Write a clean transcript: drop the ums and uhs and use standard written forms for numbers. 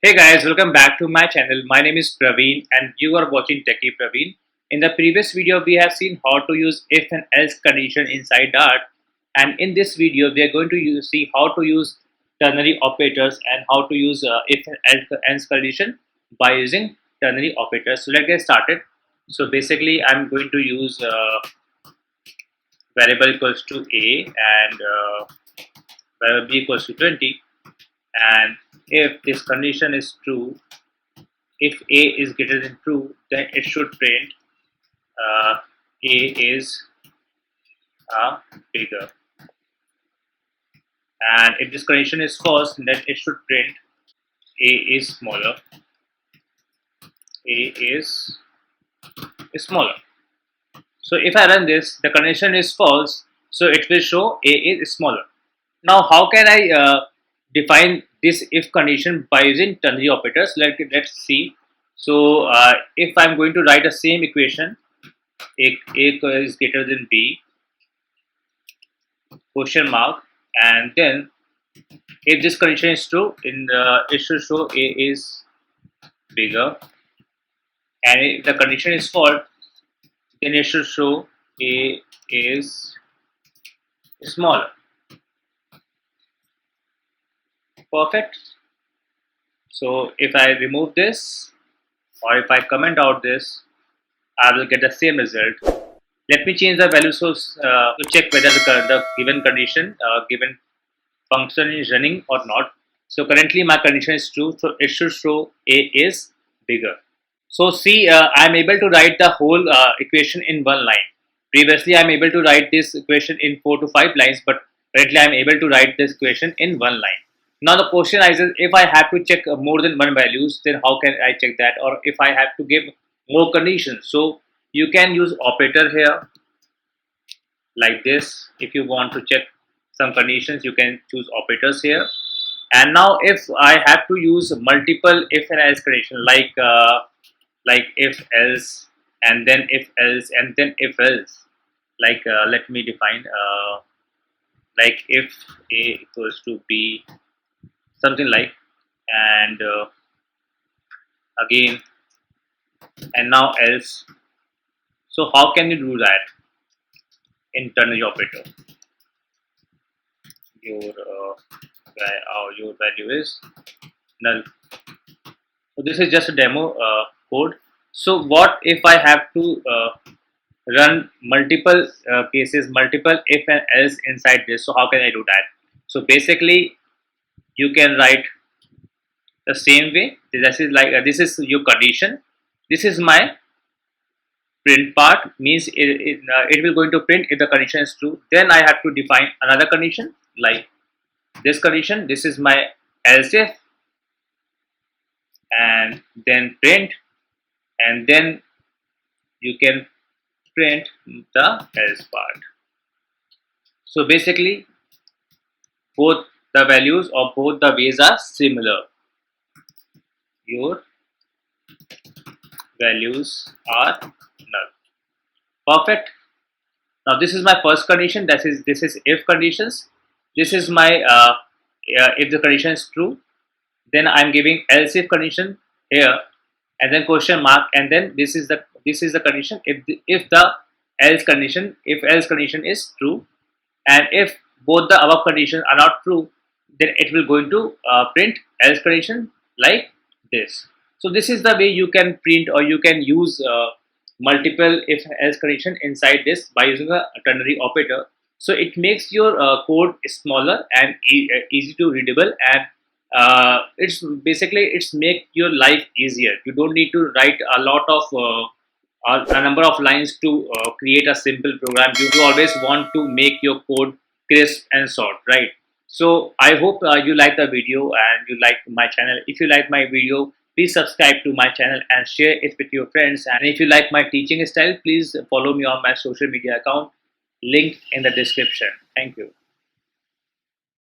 Hey guys, welcome back to my channel. My name is Praveen and you are watching Techie Praveen. In the previous video, we have seen how to use if and else condition inside Dart. And in this video, we are going to see how to use ternary operators and how to use if and else condition by using ternary operators. So let's get started. So basically, I'm going to use variable equals to a and variable b equals to 20. And if this condition is true, if a is greater than true, then it should print a is bigger. And if this condition is false, then it should print a is smaller. A is smaller. So if I run this, the condition is false, so it will show a is smaller. Now how can I define this if condition by using ternary operators? Let's see. So if I'm going to write the same equation, a is greater than b, question mark, and then if this condition is true, it should show a is bigger, and if the condition is false, then it should show a is smaller. Perfect. So if I remove this or if I comment out this, I will get the same result. Let me change the value source to check whether the given condition, given function is running or not. So currently my condition is true, so it should show a is bigger. So see, I am able to write the whole equation in one line. Previously I am able to write this equation in 4 to 5 lines, but currently I am able to write this equation in one line. Now the question arises, if I have to check more than one values, then how can I check that? Or if I have to give more conditions, so you can use operator here like this. If you want to check some conditions, you can choose operators here. And now if I have to use multiple if and else condition, like if else and then if else and then if else, like let me define like if a equals to b, something like, and again, and now else. So how can you do that in ternary operator? Your value is null. So this is just a demo code. So what if I have to run multiple cases, multiple if and else inside this? So how can I do that? So basically, you can write the same way. This is like this is your condition. This is my print part, means it will going to print if the condition is true. Then I have to define another condition like this condition. This is my else if, and then print, and then you can print the else part. So basically, both the values of both the ways are similar. Your values are null. Perfect. Now this is my first condition. This is if conditions. This is my if the condition is true, then I'm giving else if condition here, and then question mark, and then this is the condition if the else condition is true, and if both the above conditions are not true, then it will going to print else condition like this. So this is the way you can print or you can use multiple if else condition inside this by using a ternary operator. So it makes your code smaller and easy to readable, and it's make your life easier. You don't need to write a lot of a number of lines to create a simple program. You do always want to make your code crisp and short, right? So I hope you like the video and you like my channel. If you like my video, please subscribe to my channel and share it with your friends. And if you like my teaching style, please follow me on my social media account, linked in the description. Thank you.